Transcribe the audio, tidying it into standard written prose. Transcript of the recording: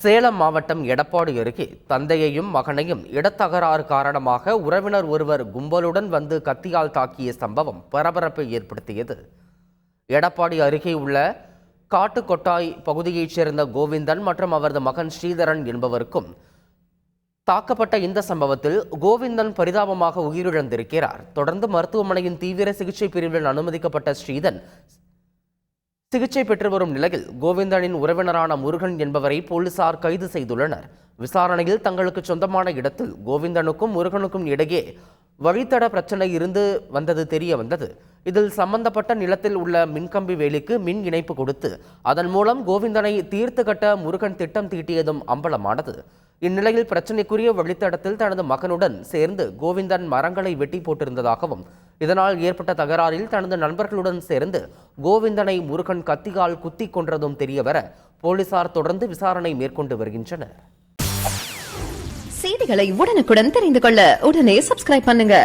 சேலம் மாவட்டம் எடப்பாடி அருகே தந்தையையும் மகனையும் இடத்தகராறு காரணமாக உறவினர் ஒருவர் கும்பலுடன் வந்து கத்தியால் தாக்கிய சம்பவம் பரபரப்பை ஏற்படுத்தியது. எடப்பாடி அருகே உள்ள காட்டுக்கொட்டாய் பகுதியைச் சேர்ந்த கோவிந்தன் மற்றும் அவரது மகன் ஸ்ரீதரன் என்பவருக்கும் தாக்கப்பட்ட இந்த சம்பவத்தில் கோவிந்தன் பரிதாபமாக உயிரிழந்திருக்கிறார். தொடர்ந்து மருத்துவமனையின் தீவிர சிகிச்சை பிரிவில் அனுமதிக்கப்பட்ட ஸ்ரீதன் சிகிச்சை பெற்று வரும் நிலையில் கோவிந்தனின் உறவினரான முருகன் என்பவரை போலீசார் கைது செய்துள்ளனர். விசாரணையில் தங்களுக்கு சொந்தமான இடத்தில் கோவிந்தனுக்கும் முருகனுக்கும் இடையே வழித்தட பிரச்சனை இருந்து வந்தது தெரிய வந்தது. இதில் சம்பந்தப்பட்ட நிலத்தில் உள்ள மின்கம்பி வேலிக்கு மின் இணைப்பு கொடுத்து அதன் மூலம் கோவிந்தனை தீர்த்து கட்ட முருகன் திட்டம் தீட்டியதும் அம்பலமானது. இந்நிலையில் பிரச்சனைக்குரிய வழித்தடத்தில் தனது மகனுடன் சேர்ந்து கோவிந்தன் மரங்களை வெட்டி போட்டிருந்ததாகவும் இதனால் ஏற்பட்ட தகராறில் தனது நண்பர்களுடன் சேர்ந்து கோவிந்தனை முருகன் கத்தியால் குத்தி கொன்றதும் தெரியவர போலீசார் தொடர்ந்து விசாரணை மேற்கொண்டு வருகின்றனர். செய்திகளை உடனுக்குடன் தெரிந்து கொள்ள உடனே சப்ஸ்கிரைப் பண்ணுங்க.